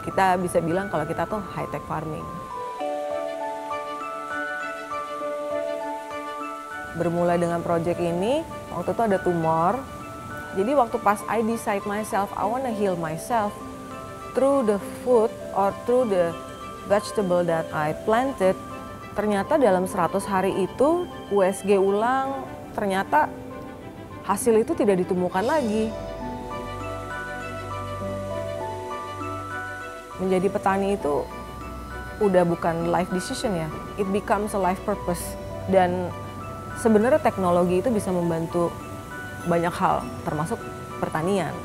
kita bisa bilang kalau kita tuh high tech farming. Bermula dengan project ini, waktu itu ada tumor. Jadi waktu pas I decide myself, I wanna heal myself through the food or through the vegetable that I planted. Ternyata dalam 100 hari itu USG ulang, ternyata hasil itu tidak ditemukan lagi. Menjadi petani itu udah bukan life decision ya, it becomes a life purpose. Dan sebenarnya teknologi itu bisa membantu banyak hal, termasuk pertanian.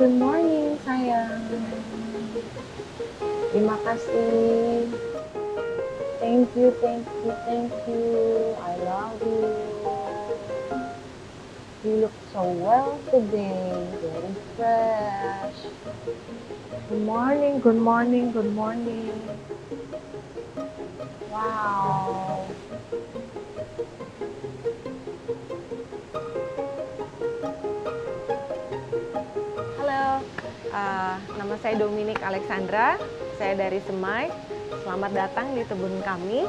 Good morning, sayang. Terima kasih. Thank you, thank you, thank you. I love you. You look so well today. Very fresh. Good morning, good morning, good morning. Wow. Nama saya Dominic Alexandra, saya dari Semai. Selamat datang di kebun kami.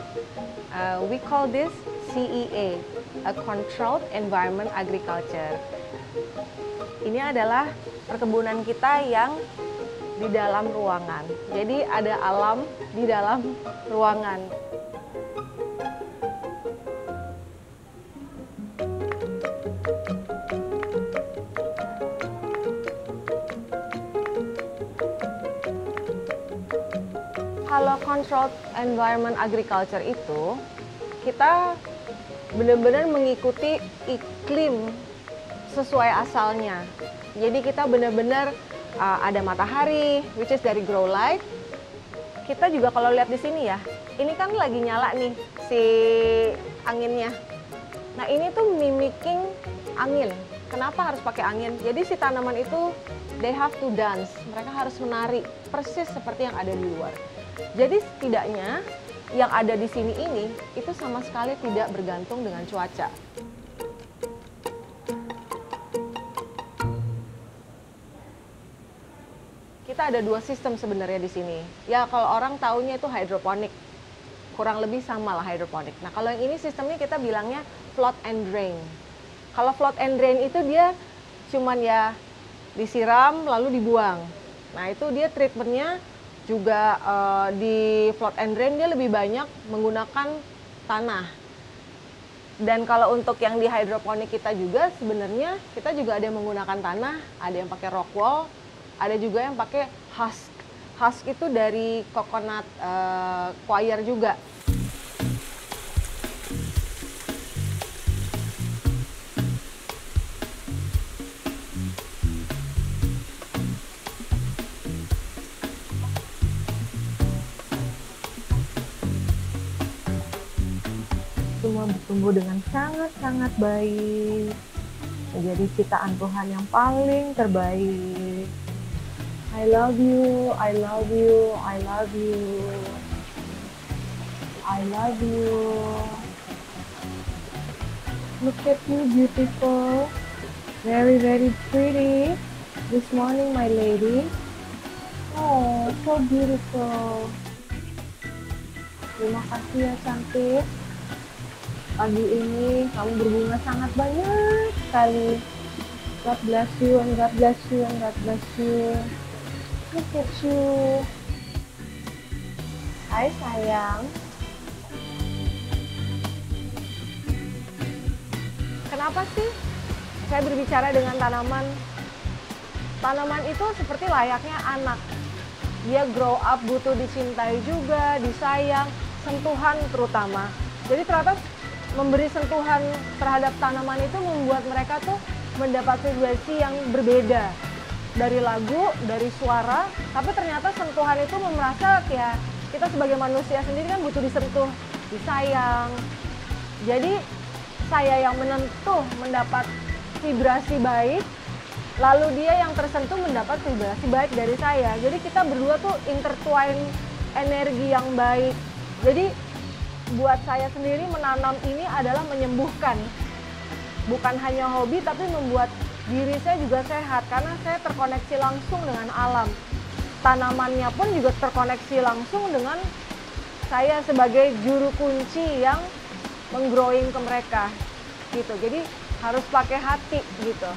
We call this CEA, a Controlled Environment Agriculture. Ini adalah perkebunan kita yang di dalam ruangan. Jadi ada alam di dalam ruangan. Kalau controlled environment agriculture itu, kita benar-benar mengikuti iklim sesuai asalnya. Jadi kita benar-benar ada matahari, which is dari grow light. Kita juga kalau lihat di sini ya, ini kan lagi nyala nih si anginnya. Nah ini tuh mimicking angin. Kenapa harus pakai angin? Jadi si tanaman itu they have to dance. Mereka harus menari persis seperti yang ada di luar. Jadi setidaknya yang ada di sini ini itu sama sekali tidak bergantung dengan cuaca. Kita ada dua sistem sebenarnya di sini. Ya kalau orang taunya itu hidroponik, kurang lebih sama lah hidroponik. Nah kalau yang ini sistemnya kita bilangnya flood and drain. Kalau flood and drain itu dia cuman ya disiram lalu dibuang. Nah itu dia treatmentnya juga di flood and drain dia lebih banyak menggunakan tanah. Dan kalau untuk yang di hidroponik kita juga sebenarnya kita juga ada yang menggunakan tanah, ada yang pakai rock wall, ada juga yang pakai husk. Husk itu dari coconut coir juga. Semua bertumbuh dengan sangat-sangat baik, menjadi ciptaan Tuhan yang paling terbaik. I love you, I love you, I love you, I love you. Look at you, beautiful, very pretty. This morning, my lady. Oh, so beautiful. Terima kasih ya cantik. Pagi ini kamu berbunga sangat banyak sekali. God bless you and God bless you and God bless you. Look at you. Hai sayang. Kenapa sih saya berbicara dengan tanaman? Tanaman itu seperti layaknya anak. Dia grow up butuh dicintai juga, disayang, sentuhan terutama. Jadi ternyata memberi sentuhan terhadap tanaman itu membuat mereka tuh mendapat vibrasi yang berbeda. Dari lagu, dari suara, tapi ternyata sentuhan itu merasa ya kita sebagai manusia sendiri kan butuh disentuh, disayang. Jadi saya yang menentuh mendapat vibrasi baik, lalu dia yang tersentuh mendapat vibrasi baik dari saya. Jadi kita berdua tuh intertwine energi yang baik. Jadi buat saya sendiri menanam ini adalah menyembuhkan. Bukan hanya hobi tapi membuat diri saya juga sehat karena saya terkoneksi langsung dengan alam. Tanamannya pun juga terkoneksi langsung dengan saya sebagai juru kunci yang menggrowing ke mereka gitu. Jadi harus pakai hati gitu.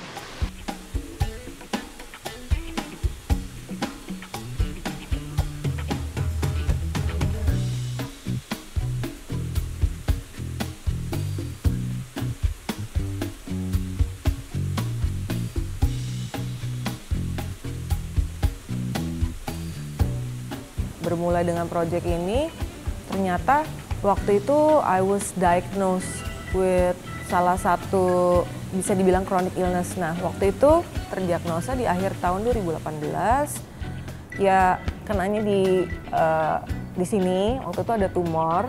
Bermula dengan proyek ini, ternyata waktu itu I was diagnosed with salah satu bisa dibilang chronic illness. Nah, waktu itu terdiagnosa di akhir tahun 2018. Ya, kenanya di sini waktu itu ada tumor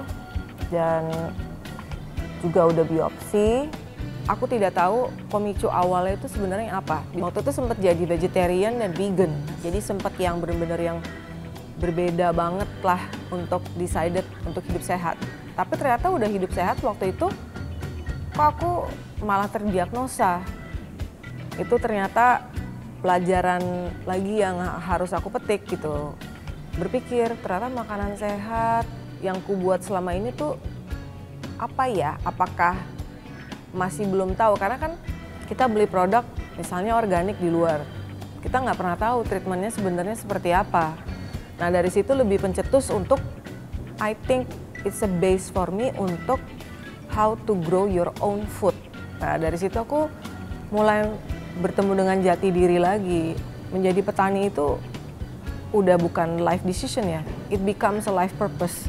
dan juga udah biopsi. Aku tidak tahu pemicu awalnya itu sebenarnya apa. Waktu itu sempat jadi vegetarian dan vegan. Jadi sempat yang benar-benar yang berbeda banget lah untuk decided untuk hidup sehat. Tapi ternyata udah hidup sehat waktu itu, kok aku malah terdiagnosa. Itu ternyata pelajaran lagi yang harus aku petik gitu. Berpikir ternyata makanan sehat yang ku buat selama ini tuh apa ya? Apakah masih belum tahu? Karena kan kita beli produk misalnya organik di luar. Kita nggak pernah tahu treatmentnya sebenarnya seperti apa. Nah dari situ lebih pencetus untuk I think it's a base for me untuk how to grow your own food. Nah dari situ aku mulai bertemu dengan jati diri lagi. Menjadi petani itu udah bukan life decision ya, it becomes a life purpose.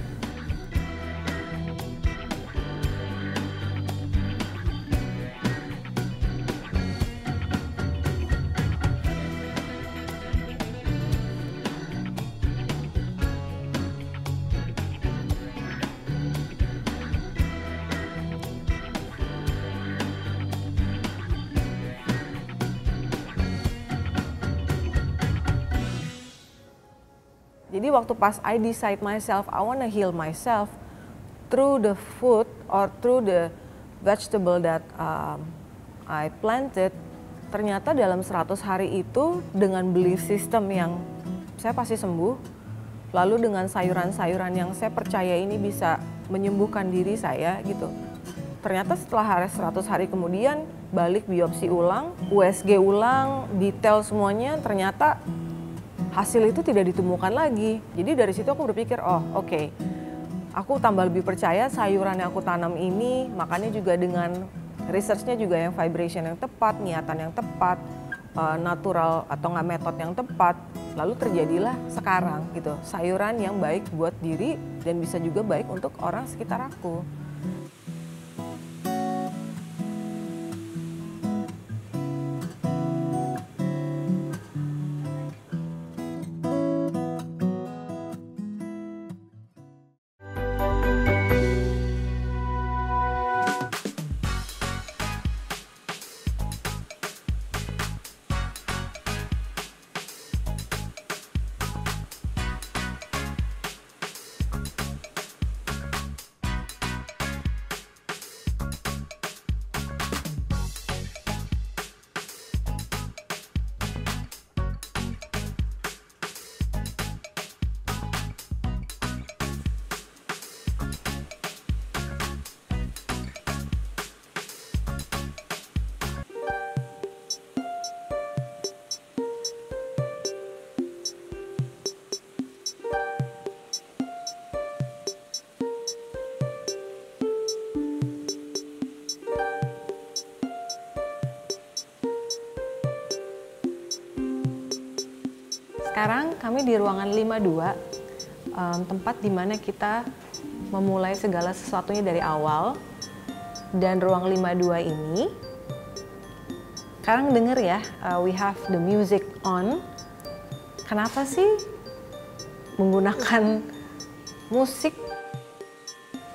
Jadi waktu pas I decide myself, I wanna heal myself through the food or through the vegetable that I planted, ternyata dalam 100 hari itu dengan belief system yang saya pasti sembuh, lalu dengan sayuran-sayuran yang saya percaya ini bisa menyembuhkan diri saya gitu. Ternyata setelah 100 hari kemudian balik biopsi ulang, USG ulang, detail semuanya, ternyata hasil itu tidak ditemukan lagi. Jadi dari situ aku berpikir, oh oke, aku tambah lebih percaya sayuran yang aku tanam ini, makanya juga dengan researchnya juga yang vibration yang tepat, niatan yang tepat, natural atau nggak metode yang tepat, lalu terjadilah sekarang gitu, sayuran yang baik buat diri dan bisa juga baik untuk orang sekitar aku. Sekarang kami di ruangan 52, tempat di mana kita memulai segala sesuatunya dari awal. Dan ruang 52 ini, sekarang denger ya, we have the music on. Kenapa sih menggunakan musik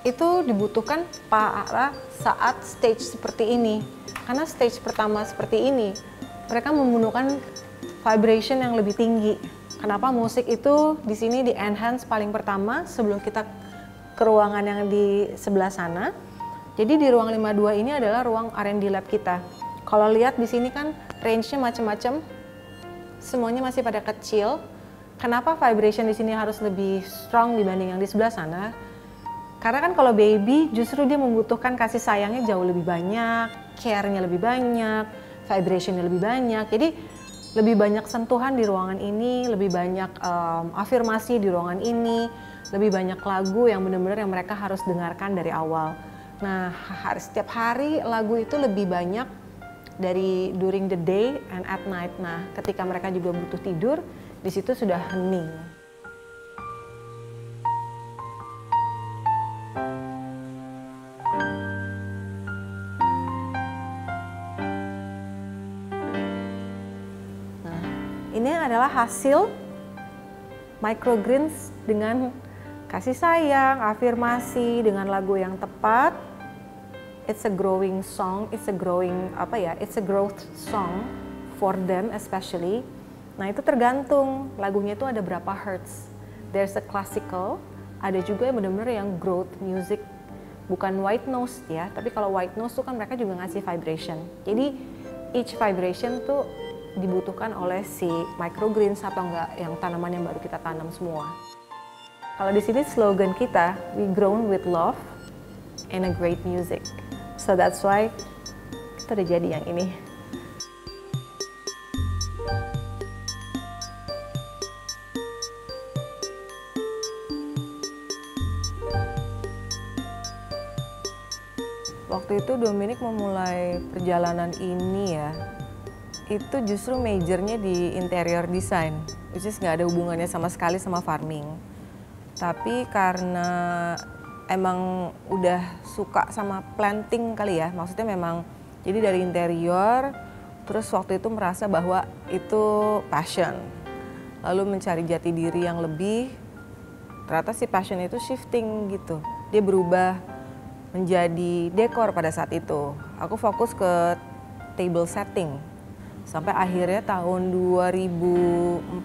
itu dibutuhkan pada saat stage seperti ini? Karena stage pertama seperti ini, mereka membutuhkan vibration yang lebih tinggi. Kenapa musik itu di sini di enhance paling pertama sebelum kita ke ruangan yang di sebelah sana. Jadi di ruang 52 ini adalah ruang R&D lab kita. Kalau lihat di sini kan range-nya macam-macam, semuanya masih pada kecil. Kenapa vibration di sini harus lebih strong dibanding yang di sebelah sana? Karena kan kalau baby justru dia membutuhkan kasih sayangnya jauh lebih banyak, care-nya lebih banyak, vibration-nya lebih banyak. Jadi lebih banyak sentuhan di ruangan ini, lebih banyak afirmasi di ruangan ini, lebih banyak lagu yang benar-benar yang mereka harus dengarkan dari awal. Nah, setiap hari lagu itu lebih banyak dari during the day and at night. Nah, ketika mereka juga butuh tidur, di situ sudah hening. Nah, ini adalah hasil microgreens dengan kasih sayang, afirmasi, dengan lagu yang tepat. It's a growing song, it's a growing it's a growth song for them especially. Nah, itu tergantung lagunya itu ada berapa hertz. There's a classical, ada juga yang benar-benar yang growth music, bukan white noise ya. Tapi kalau white noise tuh kan mereka juga ngasih vibration. Jadi each vibration tuh dibutuhkan oleh si microgreens atau enggak yang tanaman yang baru kita tanam semua. Kalau di sini slogan kita, we grown with love and a great music. So that's why kita udah jadi yang ini. Waktu itu Dominic memulai perjalanan ini ya, itu justru majornya di interior design, which is nggak ada hubungannya sama sekali sama farming. Tapi karena emang udah suka sama planting kali ya, maksudnya memang jadi dari interior, terus waktu itu merasa bahwa itu passion. Lalu mencari jati diri yang lebih, ternyata si passion itu shifting gitu. Dia berubah menjadi dekor pada saat itu. Aku fokus ke table setting. Sampai akhirnya tahun 2014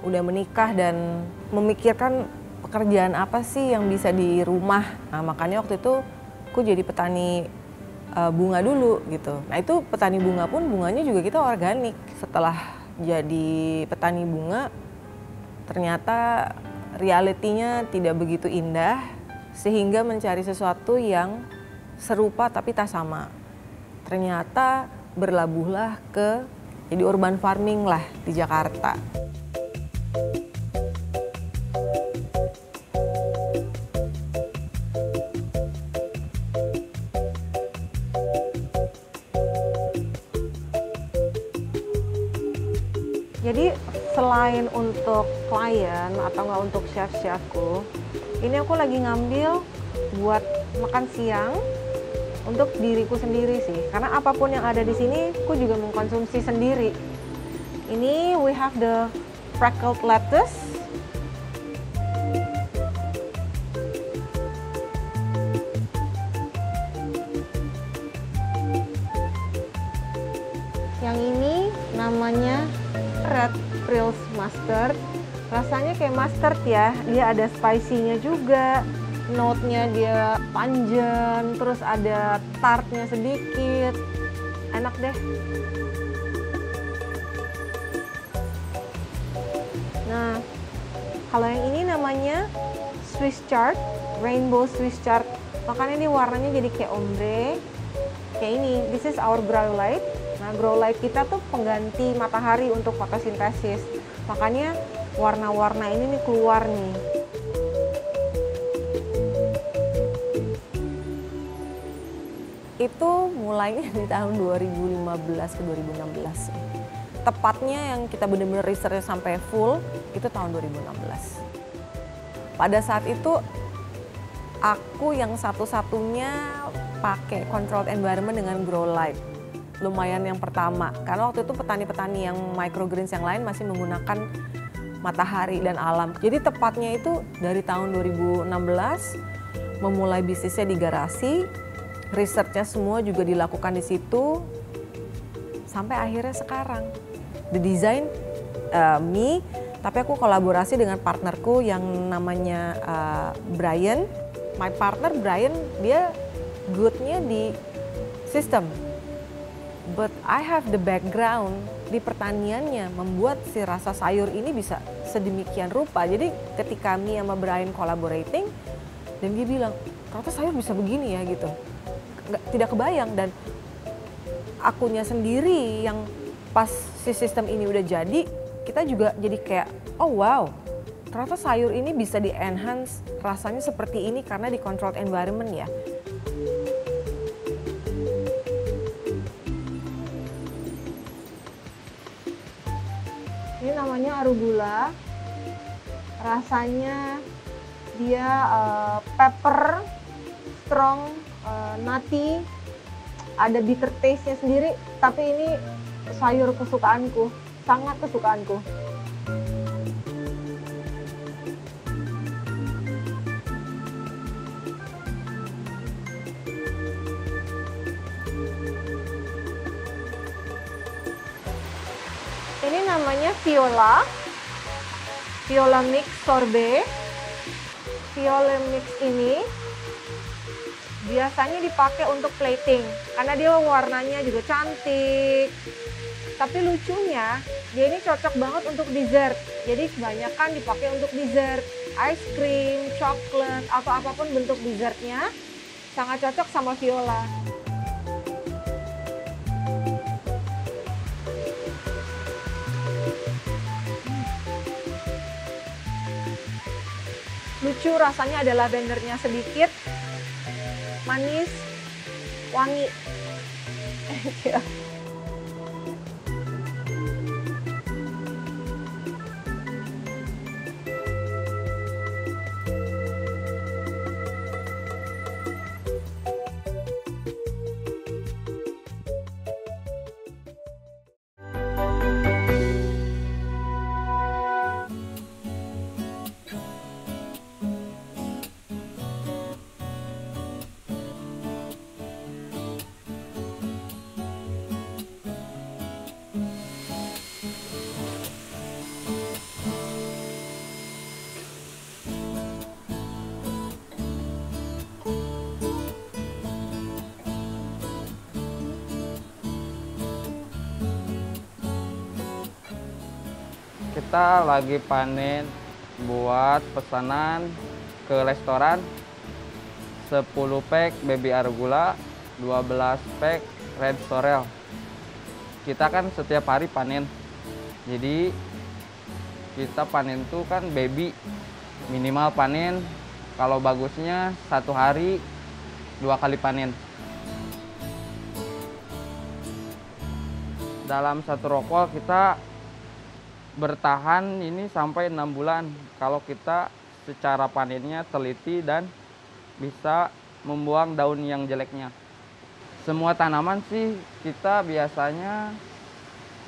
udah menikah dan memikirkan pekerjaan apa sih yang bisa di rumah. Nah, makanya waktu itu aku jadi petani bunga dulu gitu. Nah, itu petani bunga pun bunganya juga kita organik. Setelah jadi petani bunga, ternyata realitinya tidak begitu indah, sehingga mencari sesuatu yang serupa tapi tak sama. Ternyata berlabuhlah ke jadi urban farming lah di Jakarta. Jadi selain untuk klien atau nggak untuk chef-chefku, ini aku lagi ngambil buat makan siang untuk diriku sendiri sih. Karena apapun yang ada di sini, aku juga mengkonsumsi sendiri. Ini we have the freckled lettuce. Yang ini namanya red frills mustard. Rasanya kayak mustard ya, dia ada spicy-nya juga, note-nya dia panjang, terus ada tart-nya sedikit, enak deh. Nah, kalau yang ini namanya Swiss chard, rainbow Swiss chard, makanya ini warnanya jadi kayak ombre, kayak ini. This is our grow light. Nah, grow light kita tuh pengganti matahari untuk fotosintesis, makanya warna-warna ini nih keluar nih. Itu mulainya di tahun 2015 ke 2016. tepatnya yang kita benar-benar research sampai full itu tahun 2016. Pada saat itu aku yang satu-satunya pakai controlled environment dengan grow light. Lumayan yang pertama, karena waktu itu petani-petani yang microgreens yang lain masih menggunakan matahari dan alam. Jadi tepatnya itu dari tahun 2016 memulai bisnisnya di garasi, researchnya semua juga dilakukan di situ, sampai akhirnya sekarang. The design me, tapi aku kolaborasi dengan partnerku yang namanya Brian. My partner Brian, dia good-nya di sistem. But I have the background di pertaniannya, membuat si rasa sayur ini bisa sedemikian rupa. Jadi ketika me sama Brian collaborating, dan dia bilang, ternyata sayur bisa begini ya gitu. Tidak kebayang, dan akunya sendiri yang pas si sistem ini udah jadi, kita juga jadi kayak, oh wow, ternyata sayur ini bisa di-enhance rasanya seperti ini karena di controlled environment ya. Ini namanya arugula. Rasanya dia pepper, strong, nutty, ada bitter taste-nya sendiri, tapi ini sayur kesukaanku, sangat kesukaanku. Ini namanya Viola Mix Sorbet. Viola Mix ini biasanya dipakai untuk plating karena dia warnanya juga cantik. Tapi lucunya, dia ini cocok banget untuk dessert. Jadi kebanyakan dipakai untuk dessert, ice cream, coklat, atau apapun bentuk dessertnya, sangat cocok sama Viola. Lucu, rasanya ada lavendernya sedikit, manis, wangi. Kita lagi panen buat pesanan ke restoran 10 pack baby arugula, 12 pack red sorrel. Kita kan setiap hari panen. Jadi kita panen tuh kan baby minimal panen, kalau bagusnya 1 hari 2 kali panen. Dalam satu rokol kita bertahan ini sampai 6 bulan kalau kita secara panennya teliti dan bisa membuang daun yang jeleknya. Semua tanaman sih kita biasanya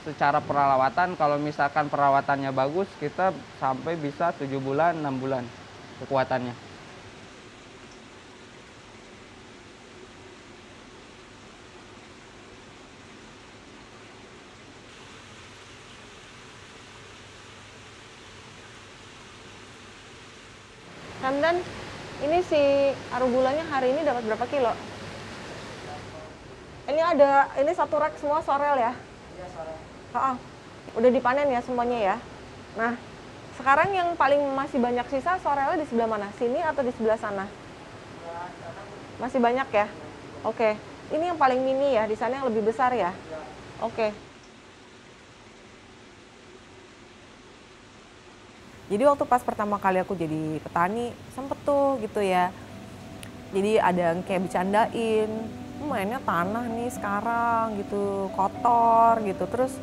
secara perawatan, kalau misalkan perawatannya bagus, kita sampai bisa 7 bulan, 6 bulan kekuatannya. Ramdan, ini si arugulanya hari ini dapat berapa kilo? Ini satu rak semua sorel ya? Iya, sorel. Udah dipanen ya semuanya ya? Nah, sekarang yang paling masih banyak sisa sorelnya di sebelah mana? Sini atau di sebelah sana? Masih banyak ya? Oke. Ini yang paling mini ya, di sana yang lebih besar ya? Oke. Jadi waktu pas pertama kali aku jadi petani, sempet tuh gitu ya. Jadi ada yang kayak bercandain, mainnya tanah nih sekarang gitu, kotor gitu. Terus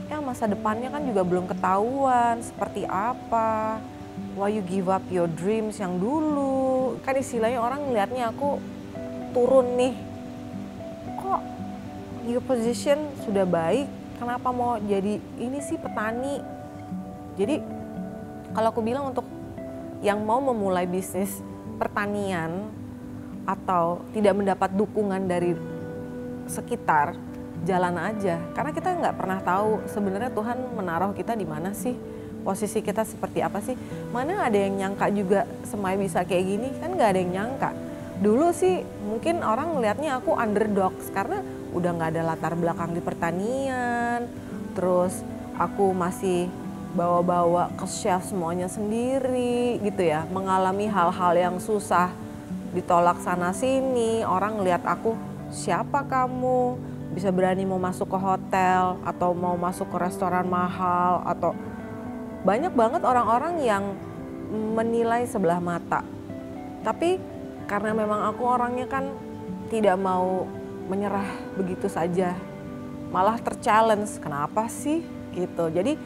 ya masa depannya kan juga belum ketahuan seperti apa. Why you give up your dreams yang dulu? Kan istilahnya orang ngelihatnya aku turun nih. Kok your position sudah baik, kenapa mau jadi ini sih petani? Jadi kalau aku bilang untuk yang mau memulai bisnis pertanian atau tidak mendapat dukungan dari sekitar, jalan aja. Karena kita nggak pernah tahu sebenarnya Tuhan menaruh kita di mana sih, posisi kita seperti apa sih. Mana ada yang nyangka juga Semai bisa kayak gini, kan nggak ada yang nyangka. Dulu sih mungkin orang melihatnya aku underdogs karena udah nggak ada latar belakang di pertanian, terus aku masih bawa-bawa ke chef semuanya sendiri gitu ya, mengalami hal-hal yang susah, ditolak sana sini, orang ngelihat aku, siapa kamu bisa berani mau masuk ke hotel atau mau masuk ke restoran mahal, atau banyak banget orang-orang yang menilai sebelah mata. Tapi karena memang aku orangnya kan tidak mau menyerah begitu saja, malah ter-challenge, kenapa sih gitu. Jadi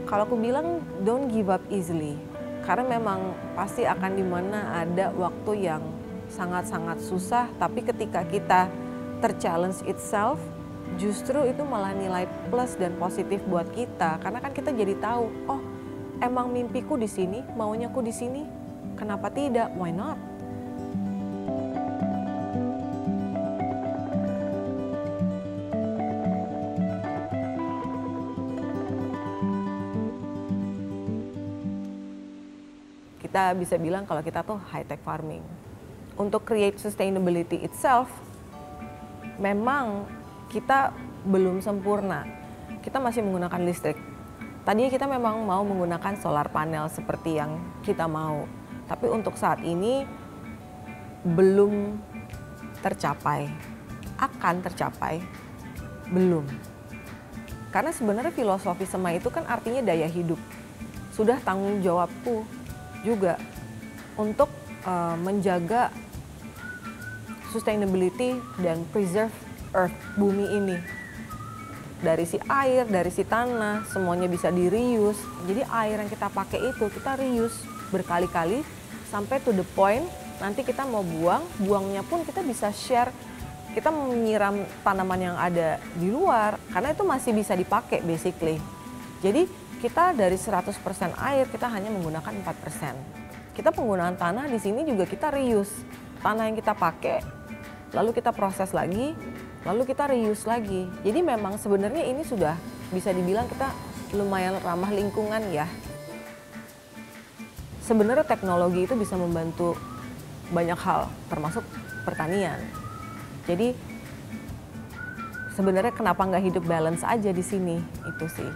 kalau aku bilang don't give up easily, karena memang pasti akan dimana ada waktu yang sangat-sangat susah, tapi ketika kita ter-challenge itself, justru itu malah nilai plus dan positif buat kita, karena kan kita jadi tahu, oh emang mimpiku di sini, maunya aku di sini, kenapa tidak, why not? Kita bisa bilang kalau kita tuh high-tech farming. Untuk create sustainability itself, memang kita belum sempurna. Kita masih menggunakan listrik. Tadinya kita memang mau menggunakan solar panel seperti yang kita mau. Tapi untuk saat ini belum tercapai. Akan tercapai, belum. Karena sebenarnya filosofi Semai itu kan artinya daya hidup. Sudah tanggung jawabku juga untuk menjaga sustainability dan preserve earth, bumi ini. Dari si air, dari si tanah, semuanya bisa di-reuse. Jadi air yang kita pakai itu kita reuse berkali-kali sampai to the point nanti kita mau buang, buangnya pun kita bisa share. Kita menyiram tanaman yang ada di luar karena itu masih bisa dipakai basically. Jadi kita dari 100% air kita hanya menggunakan 4%. Kita penggunaan tanah di sini juga kita reuse. Tanah yang kita pakai lalu kita proses lagi, lalu kita reuse lagi. Jadi memang sebenarnya ini sudah bisa dibilang kita lumayan ramah lingkungan ya. Sebenarnya teknologi itu bisa membantu banyak hal termasuk pertanian. Jadi sebenarnya kenapa nggak hidup balance aja di sini, itu sih.